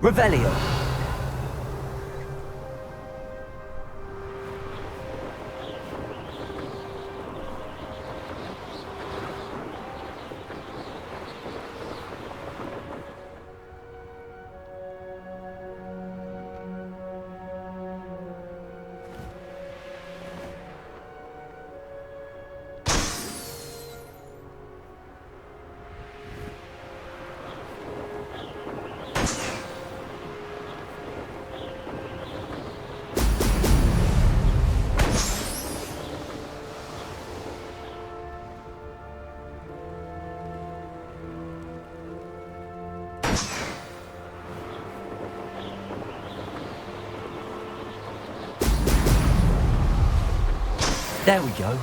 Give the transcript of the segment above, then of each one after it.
Revelio. There we go.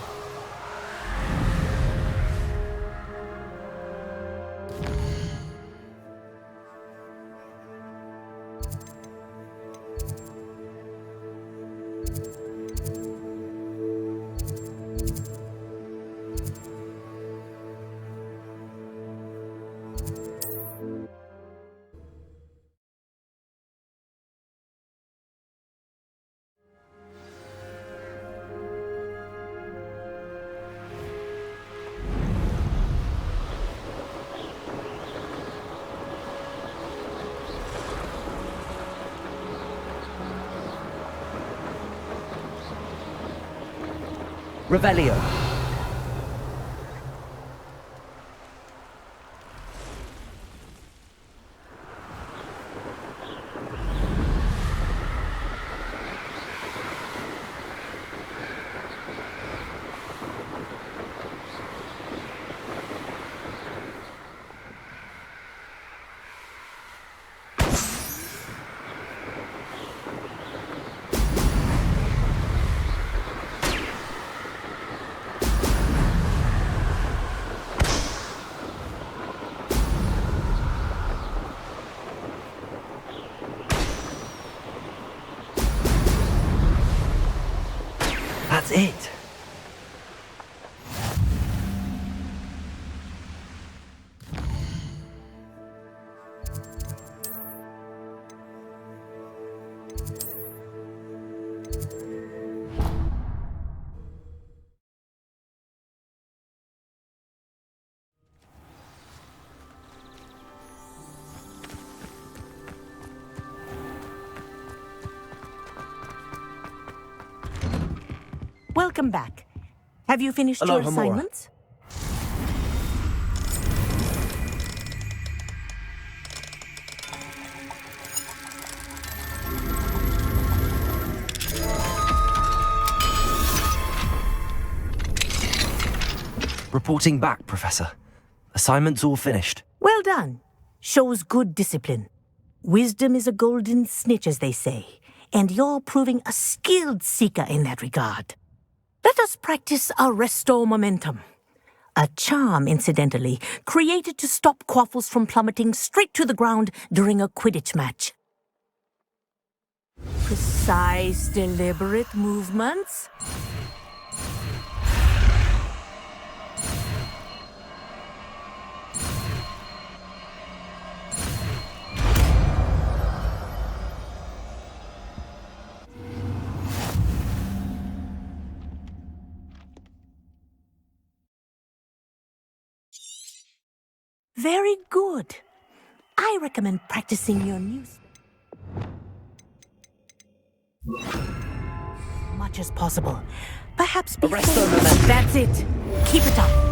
Revelio. That's it. Welcome back. Have you finished your assignments? Reporting back, Professor. Assignment's all finished. Well done. Shows good discipline. Wisdom is a golden snitch, as they say, and you're proving a skilled seeker in that regard. Let us practice our Restore Momentum. A charm, incidentally, created to stop quaffles from plummeting straight to the ground during a Quidditch match. Precise, deliberate movements. Very good. I recommend practicing your new much as possible. Perhaps before... That's it. Keep it up.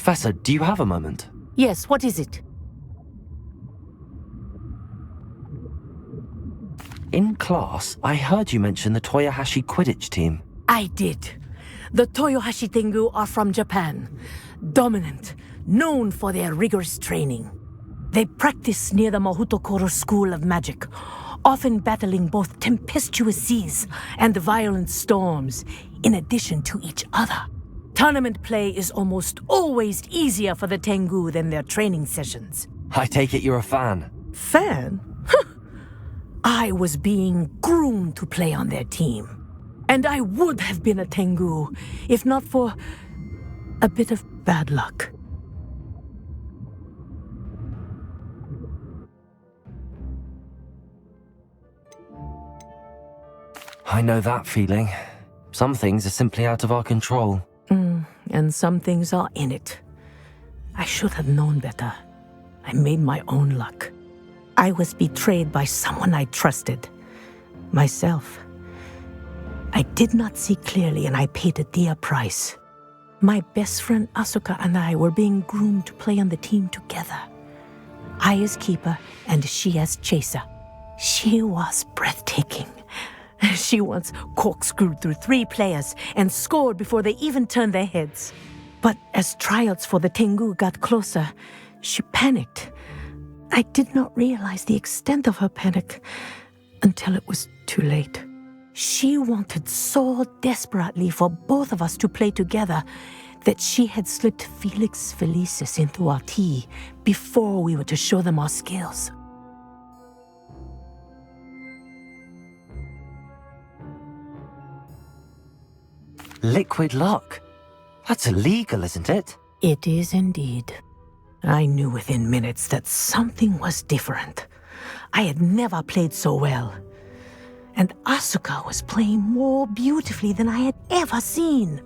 Professor, do you have a moment? Yes, what is it? In class, I heard you mention the Toyohashi Quidditch team. I did. The Toyohashi Tengu are from Japan. Dominant, known for their rigorous training. They practice near the Mahutokoro School of Magic, often battling both tempestuous seas and violent storms, in addition to each other. Tournament play is almost always easier for the Tengu than their training sessions. I take it you're a fan. Fan? I was being groomed to play on their team. And I would have been a Tengu if not for a bit of bad luck. I know that feeling. Some things are simply out of our control. And some things are in it. I should have known better. I made my own luck. I was betrayed by someone I trusted. Myself. I did not see clearly and I paid a dear price. My best friend Asuka and I were being groomed to play on the team together. I as keeper and she as chaser. She was breathtaking. She once corkscrewed through 3 players and scored before they even turned their heads. But as tryouts for the Tengu got closer, she panicked. I did not realize the extent of her panic until it was too late. She wanted so desperately for both of us to play together that she had slipped Felix Felicis into our tea before we were to show them our skills. Liquid luck? That's illegal, isn't it? It is indeed. I knew within minutes that something was different. I had never played so well. And Asuka was playing more beautifully than I had ever seen.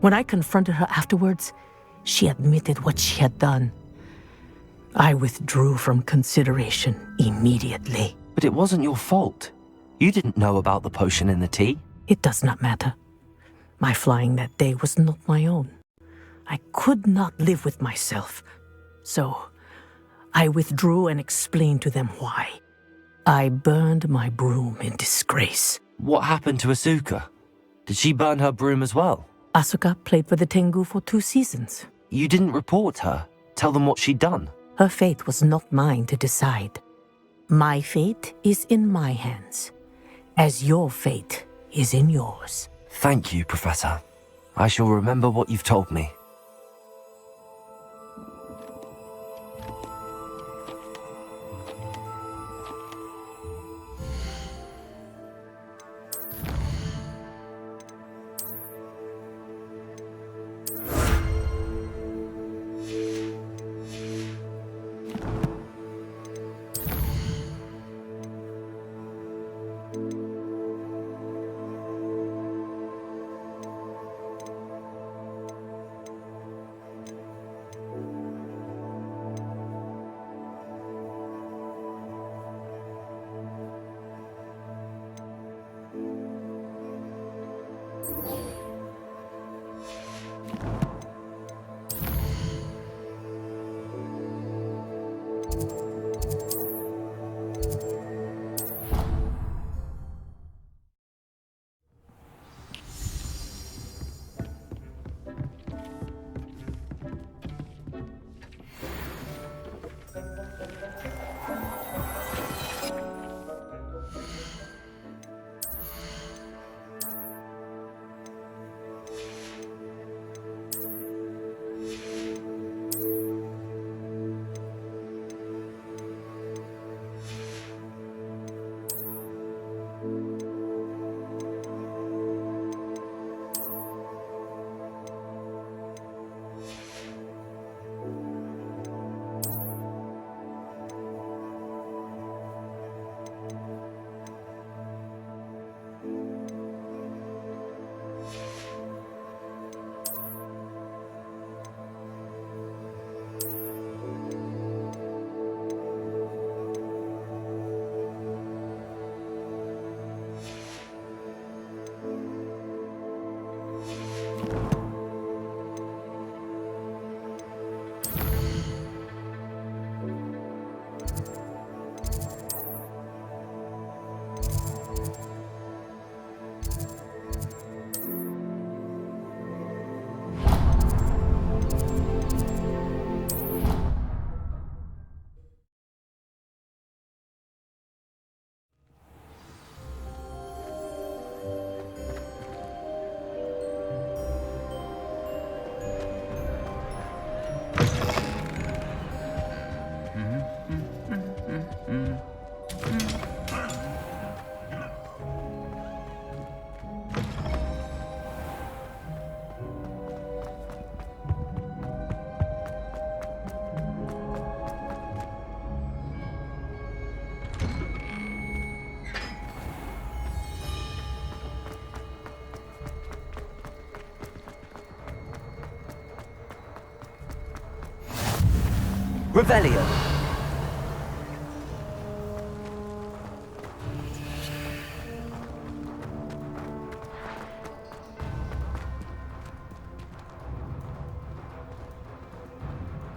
When I confronted her afterwards, she admitted what she had done. I withdrew from consideration immediately. But it wasn't your fault. You didn't know about the potion in the tea. It does not matter. My flying that day was not my own. I could not live with myself. So, I withdrew and explained to them why. I burned my broom in disgrace. What happened to Asuka? Did she burn her broom as well? Asuka played for the Tengu for 2 seasons. You didn't report her? Tell them what she'd done? Her fate was not mine to decide. My fate is in my hands, as your fate is in yours. Thank you, Professor. I shall remember what you've told me. Revelio.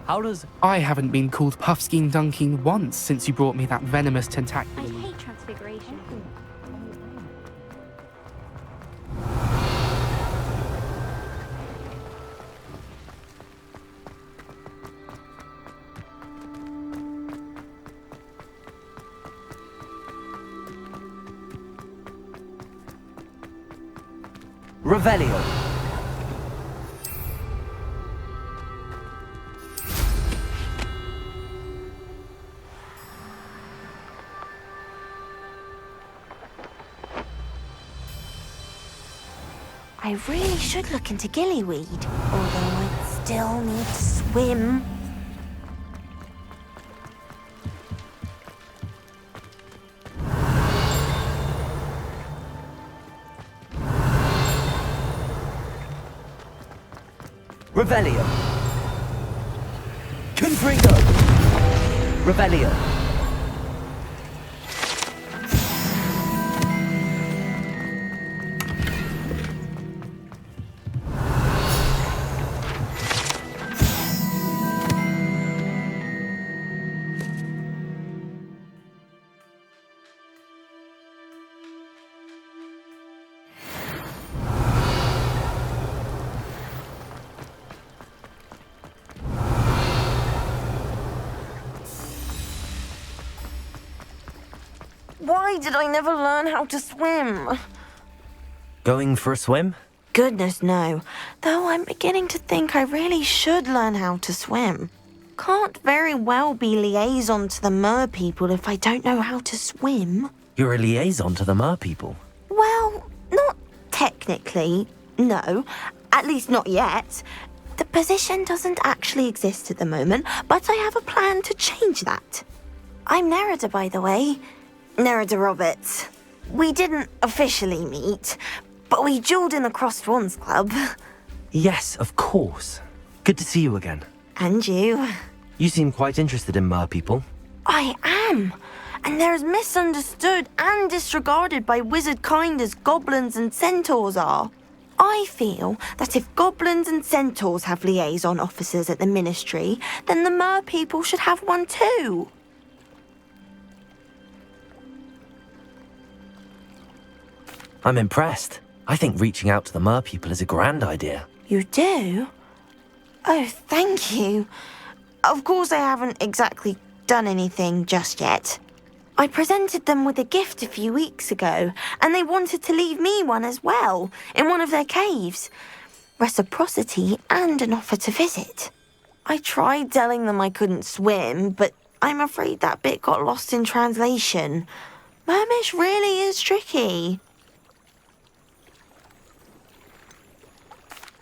How does... I haven't been called Puffskein Dunking once since you brought me that venomous tentaculum. I hate transfiguration. Revelio. I really should look into gillyweed, although I'd still need to swim. Revelio. Confringo. Revelio. Why did I never learn how to swim? Going for a swim? Goodness, no. Though I'm beginning to think I really should learn how to swim. Can't very well be liaison to the mer people if I don't know how to swim. You're a liaison to the mer people. Well, not technically, no. At least not yet. The position doesn't actually exist at the moment, but I have a plan to change that. I'm Nerida, by the way. Nerida Roberts. We didn't officially meet, but we duelled in the Crossed Wands Club. Yes, of course. Good to see you again. And you. You seem quite interested in mer people. I am. And they're as misunderstood and disregarded by wizard kind as goblins and centaurs are. I feel that if goblins and centaurs have liaison officers at the ministry, then the mer people should have one too. I'm impressed. I think reaching out to the mer people is a grand idea. You do? Oh, thank you. Of course I haven't exactly done anything just yet. I presented them with a gift a few weeks ago, and they wanted to leave me one as well, in one of their caves. Reciprocity and an offer to visit. I tried telling them I couldn't swim, but I'm afraid that bit got lost in translation. Mermish really is tricky.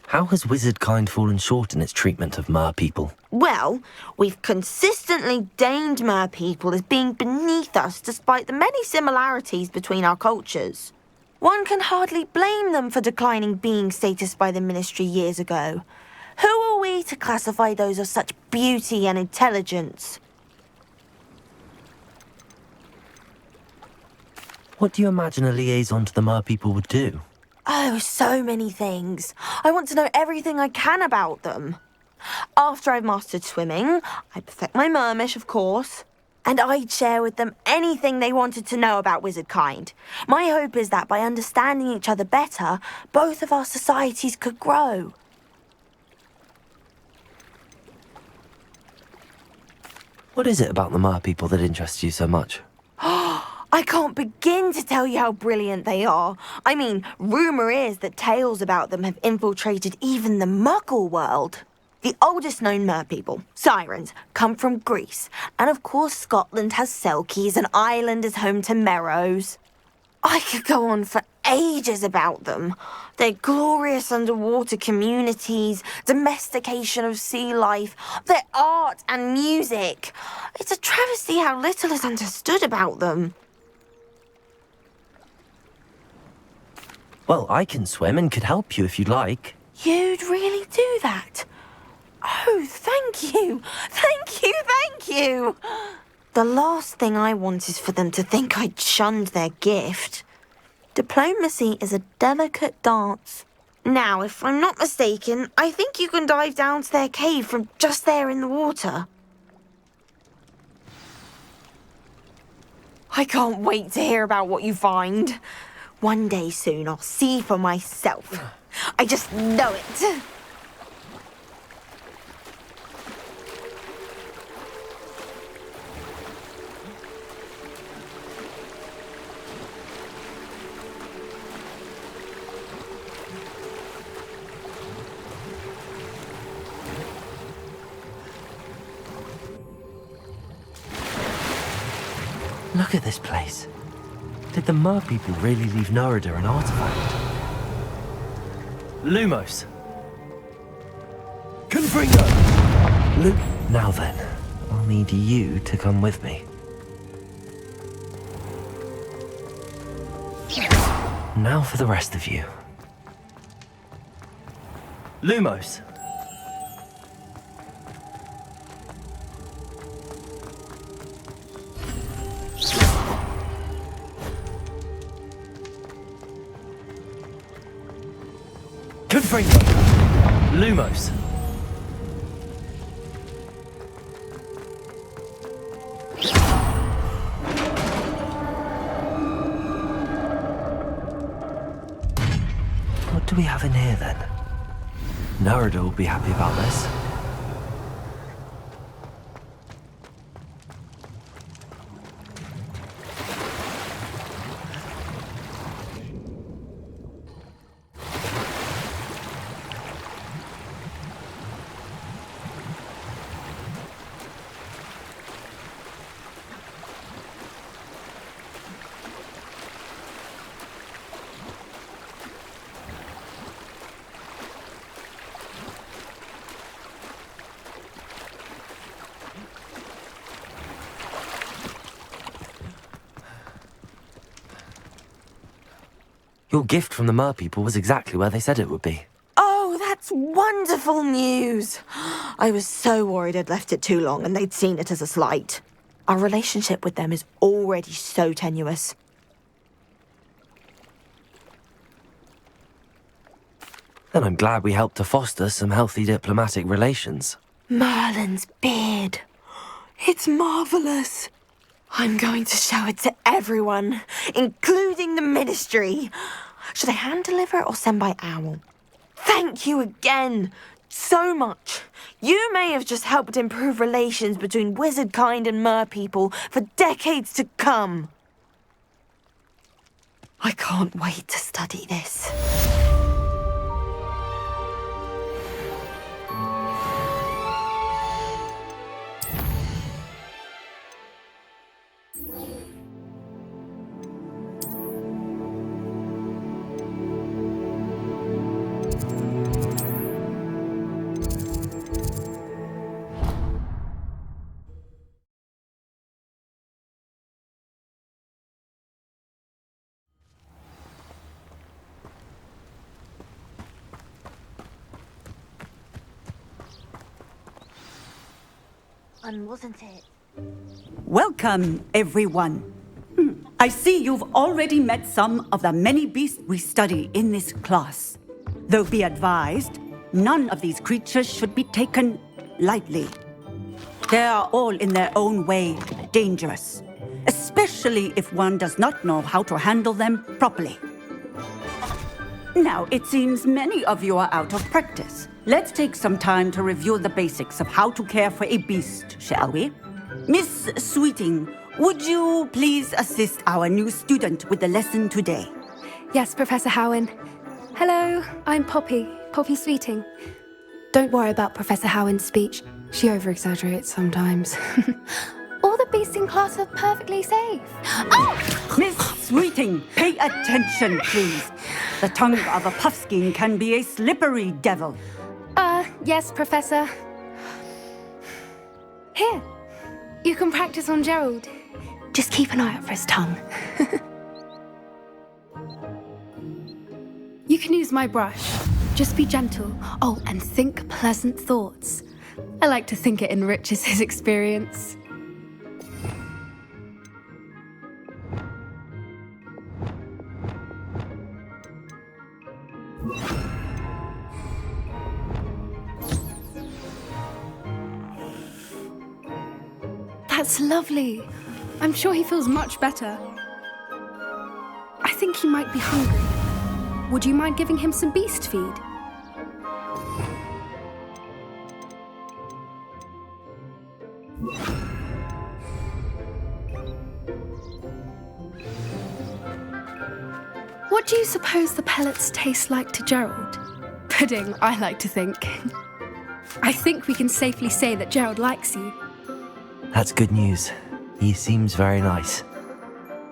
How has wizard kind fallen short in its treatment of mer people? Well, we've consistently deemed mer people as being beneath us despite the many similarities between our cultures. One can hardly blame them for declining being status by the ministry years ago. Who are we to classify those of such beauty and intelligence? What do you imagine a liaison to the mer people would do? Oh, so many things. I want to know everything I can about them. After I've mastered swimming, I'd perfect my mermish, of course, and I'd share with them anything they wanted to know about wizard kind. My hope is that by understanding each other better, both of our societies could grow. What is it about the mer people that interests you so much? I can't begin to tell you how brilliant they are. I mean, rumour is that tales about them have infiltrated even the Muggle world. The oldest known mer people, sirens, come from Greece. And of course Scotland has Selkies and Ireland is home to Merrows. I could go on for ages about them. Their glorious underwater communities, domestication of sea life, their art and music. It's a travesty how little is understood about them. Well, I can swim and could help you if you'd like. You'd really do that? Oh, thank you. Thank you, thank you! The last thing I want is for them to think I'd shunned their gift. Diplomacy is a delicate dance. Now, if I'm not mistaken, I think you can dive down to their cave from just there in the water. I can't wait to hear about what you find. One day soon, I'll see for myself. I just know it. Look at this place. Did the Mer people really leave Nerida an artifact? Lumos! Confringo! Now then, I'll need you to come with me. Now for the rest of you. Lumos! Confringo! Lumos! What do we have in here then? Nerida will be happy about this. Your gift from the Mer people was exactly where they said it would be. Oh, that's wonderful news. I was so worried I'd left it too long and they'd seen it as a slight. Our relationship with them is already so tenuous. Then I'm glad we helped to foster some healthy diplomatic relations. Merlin's beard. It's marvelous. I'm going to show it to everyone, including the Ministry. Should I hand deliver it or send by owl? Thank you again so much. You may have just helped improve relations between wizard kind and Mer people for decades to come. I can't wait to study this. Wasn't it? Welcome, everyone. I see you've already met some of the many beasts we study in this class. Though be advised, none of these creatures should be taken lightly. They are all in their own way dangerous, especially if one does not know how to handle them properly. Now, it seems many of you are out of practice. Let's take some time to review the basics of how to care for a beast, shall we? Miss Sweeting, would you please assist our new student with the lesson today? Yes, Professor Howen. Hello, I'm Poppy Sweeting. Don't worry about Professor Howen's speech. She over-exaggerates sometimes. All the beasts in class are perfectly safe. Oh! Miss Sweeting, pay attention, please. The tongue of a puffskein can be a slippery devil. Yes, Professor. Here, you can practice on Gerald. Just keep an eye out for his tongue. You can use my brush. Just be gentle. Oh, and think pleasant thoughts. I like to think it enriches his experience. That's lovely. I'm sure he feels much better. I think he might be hungry. Would you mind giving him some beast feed? What do you suppose the pellets taste like to Gerald? Pudding, I like to think. I think we can safely say that Gerald likes you. That's good news. He seems very nice.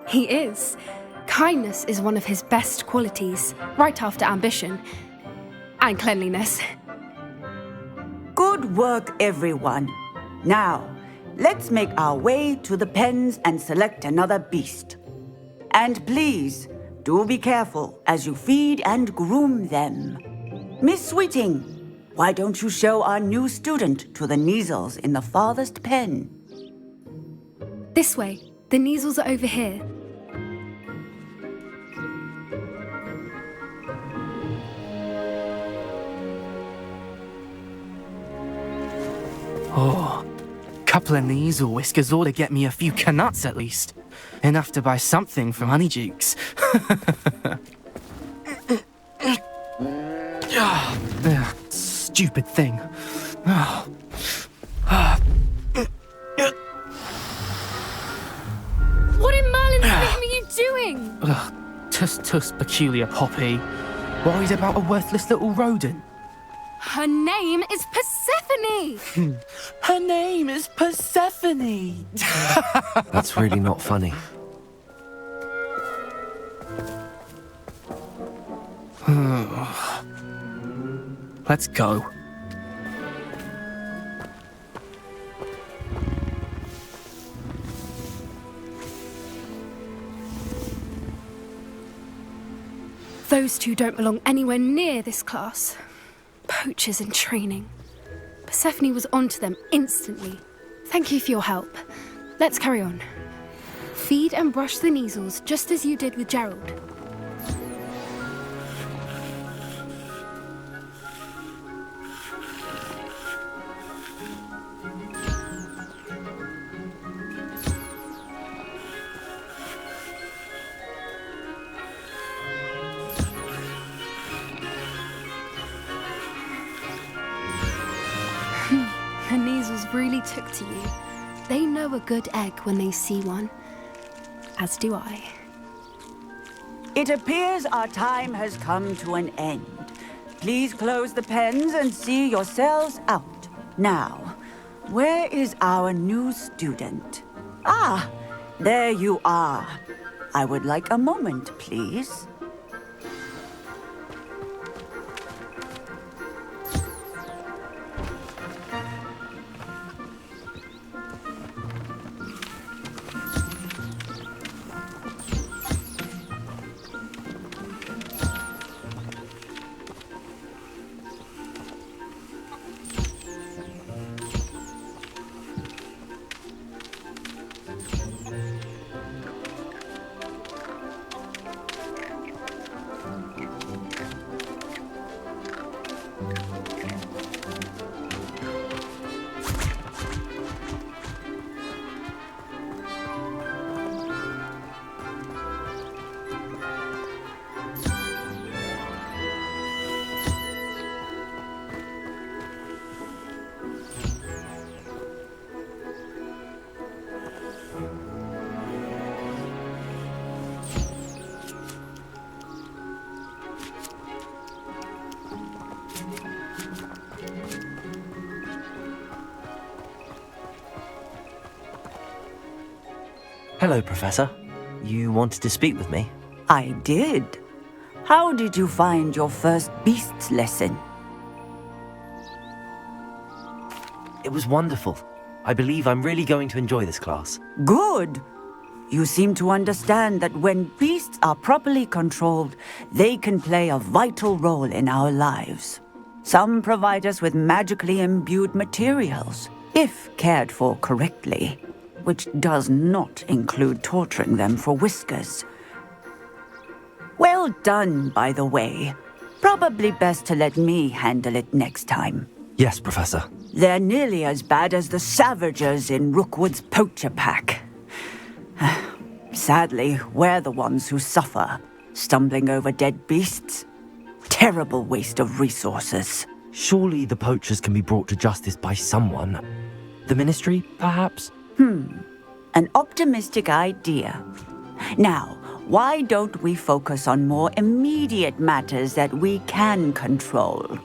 He is. Kindness is one of his best qualities, right after ambition. And cleanliness. Good work, everyone. Now, let's make our way to the pens and select another beast. And please, do be careful as you feed and groom them. Miss Sweeting, why don't you show our new student to the Neasels in the farthest pen? This way. The Neasels are over here. Oh, couple of Neasel whiskers ought to get me a few canuts at least. Enough to buy something from Honeydukes. Stupid thing. What in Merlin's name are you doing? Tuss, peculiar Poppy. Worried about a worthless little rodent. Her name is Persephone! Her name is Persephone! That's really not funny. Let's go. Those two don't belong anywhere near this class. Poachers in training. Persephone was onto them instantly. Thank you for your help. Let's carry on. Feed and brush the Neasels just as you did with Gerald. The Neasels really took to you. They know a good egg when they see one. As do I. It appears our time has come to an end. Please close the pens and see yourselves out. Now, where is our new student? Ah, there you are. I would like a moment, please. Hello, Professor. You wanted to speak with me? I did. How did you find your first beasts lesson? It was wonderful. I believe I'm really going to enjoy this class. Good. You seem to understand that when beasts are properly controlled, they can play a vital role in our lives. Some provide us with magically imbued materials, if cared for correctly, which does not include torturing them for whiskers. Well done, by the way. Probably best to let me handle it next time. Yes, Professor. They're nearly as bad as the Savagers in Rookwood's poacher pack. Sadly, we're the ones who suffer, stumbling over dead beasts. Terrible waste of resources. Surely the poachers can be brought to justice by someone. The Ministry, perhaps? An optimistic idea. Now, why don't we focus on more immediate matters that we can control?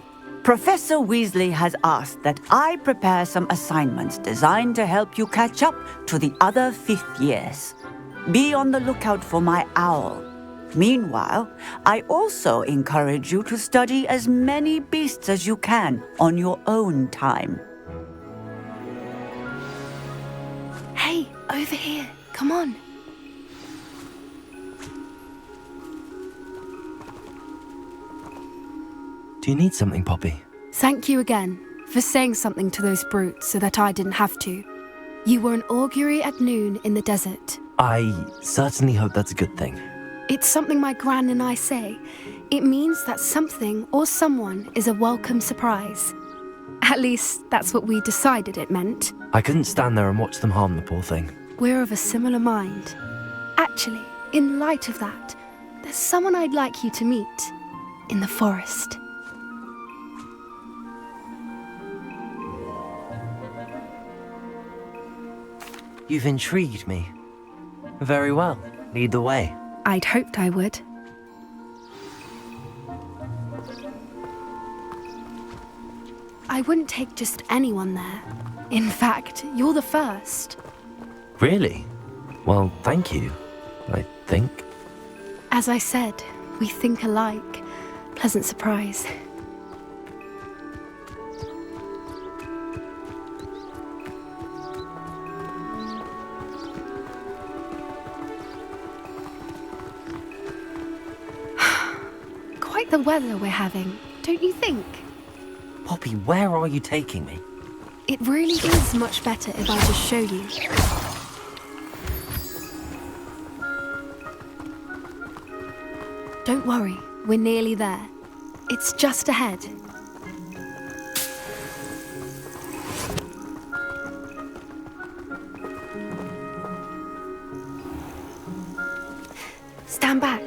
Professor Weasley has asked that I prepare some assignments designed to help you catch up to the other fifth years. Be on the lookout for my owl. Meanwhile, I also encourage you to study as many beasts as you can on your own time. Hey, over here. Come on. Do you need something, Poppy? Thank you again for saying something to those brutes so that I didn't have to. You were an augury at noon in the desert. I certainly hope that's a good thing. It's something my gran and I say. It means that something or someone is a welcome surprise. At least, that's what we decided it meant. I couldn't stand there and watch them harm the poor thing. We're of a similar mind. Actually, in light of that, there's someone I'd like you to meet in the forest. You've intrigued me. Very well. Lead the way. I'd hoped I would. I wouldn't take just anyone there. In fact, you're the first. Really? Well, thank you, I think. As I said, we think alike. Pleasant surprise. Quite the weather we're having, don't you think? Poppy, where are you taking me? It really is much better if I just show you. Don't worry, we're nearly there. It's just ahead. Stand back.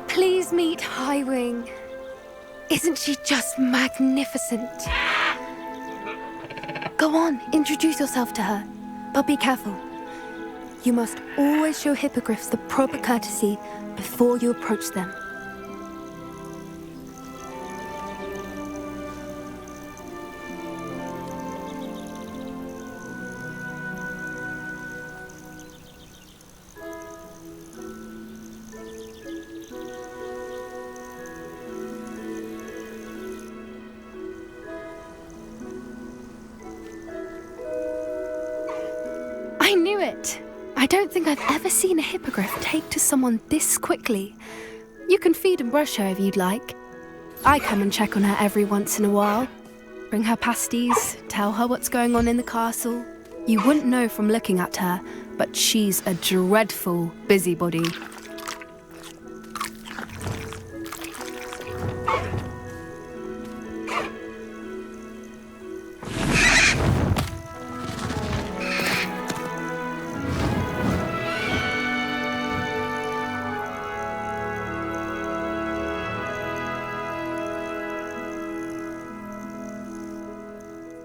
Please meet Highwing. Isn't she just magnificent? Go on, introduce yourself to her. But be careful. You must always show hippogriffs the proper courtesy before you approach them. I knew it! I don't think I've ever seen a hippogriff take to someone this quickly. You can feed and brush her if you'd like. I come and check on her every once in a while. Bring her pasties, tell her what's going on in the castle. You wouldn't know from looking at her, but she's a dreadful busybody.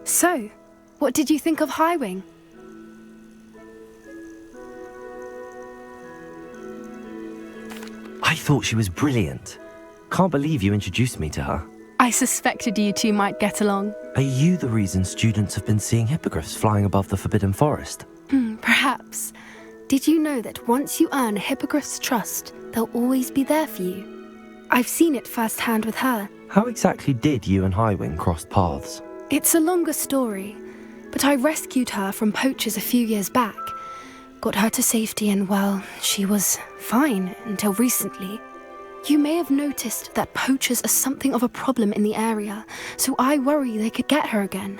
So, what did you think of Highwing? I thought she was brilliant. Can't believe you introduced me to her. I suspected you two might get along. Are you the reason students have been seeing hippogriffs flying above the Forbidden Forest? Perhaps. Did you know that once you earn a hippogriff's trust, they'll always be there for you? I've seen it firsthand with her. How exactly did you and Highwing cross paths? It's a longer story, but I rescued her from poachers a few years back. got her to safety and, well, she was fine until recently. You may have noticed that poachers are something of a problem in the area, so I worry they could get her again.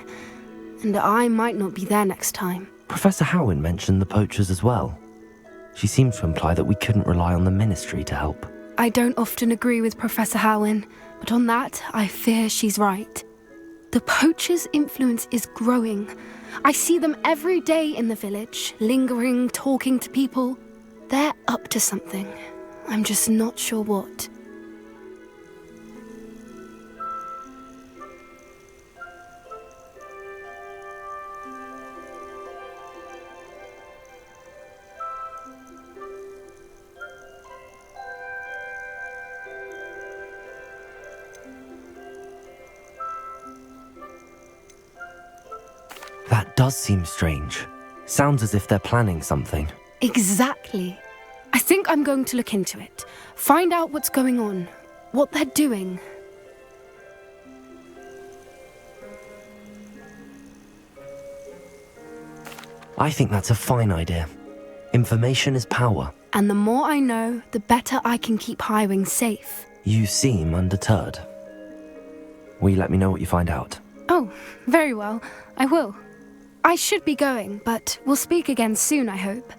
And I might not be there next time. Professor Howin mentioned the poachers as well. She seemed to imply that we couldn't rely on the ministry to help. I don't often agree with Professor Howin, but on that, I fear she's right. The poachers' influence is growing. I see them every day in the village, lingering, talking to people. They're up to something. I'm just not sure what. That does seem strange. Sounds as if they're planning something. Exactly. I think I'm going to look into it. Find out what's going on, what they're doing. I think that's a fine idea. Information is power. And the more I know, the better I can keep Highwing safe. You seem undeterred. Will you let me know what you find out? Oh, very well. I will. I should be going, but we'll speak again soon, I hope.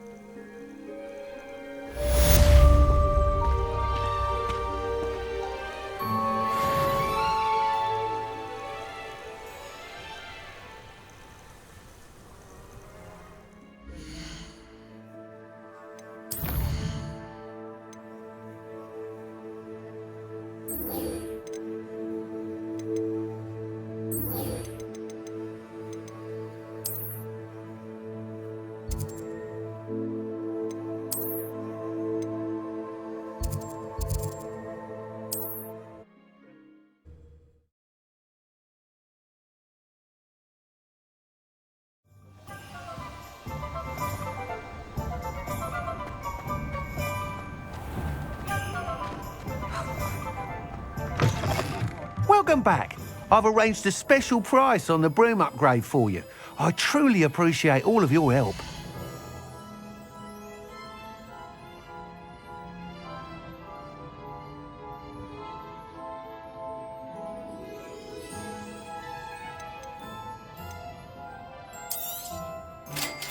Welcome back. I've arranged a special price on the broom upgrade for you. I truly appreciate all of your help.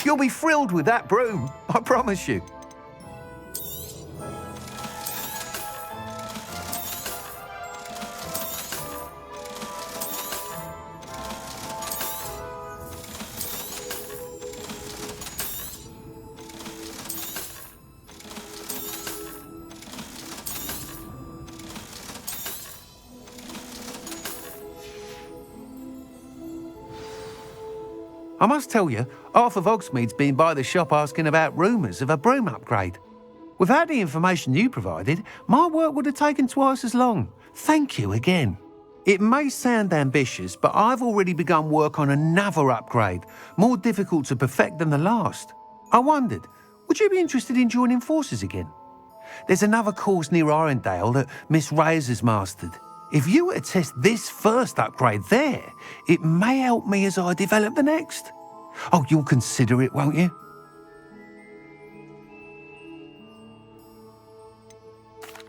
You'll be thrilled with that broom, I promise you. I must tell you, half of Hogsmeade's been by the shop asking about rumours of a broom upgrade. Without the information you provided, my work would have taken twice as long. Thank you again. It may sound ambitious, but I've already begun work on another upgrade, more difficult to perfect than the last. I wondered, would you be interested in joining forces again? There's another course near Arendale that Miss Reyes has mastered. If you were to test this first upgrade there, it may help me as I develop the next. Oh, you'll consider it, won't you?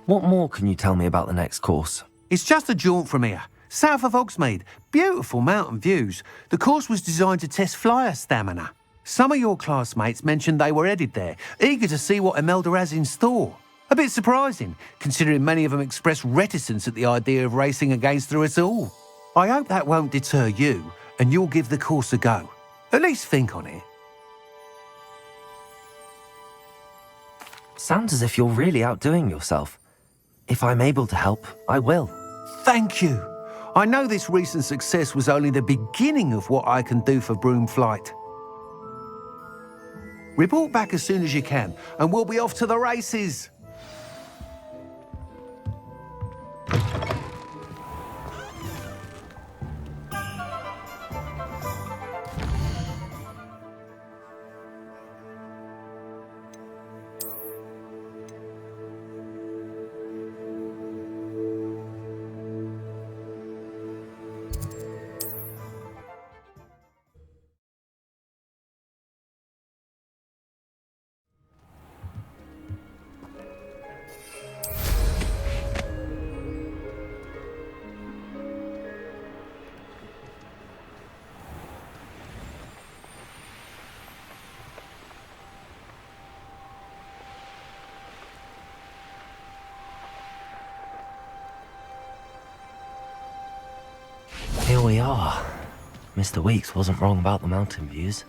What more can you tell me about the next course? It's just a jaunt from here, south of Hogsmeade. Beautiful mountain views. The course was designed to test flyer stamina. Some of your classmates mentioned they were headed there, eager to see what Imelda has in store. A bit surprising, considering many of them expressed reticence at the idea of racing against her at all. I hope that won't deter you, and you'll give the course a go. At least think on it. Sounds as if you're really outdoing yourself. If I'm able to help, I will. Thank you. I know this recent success was only the beginning of what I can do for broom flight. Report back as soon as you can, and we'll be off to the races. we are. Mr. Weeks wasn't wrong about the mountain views.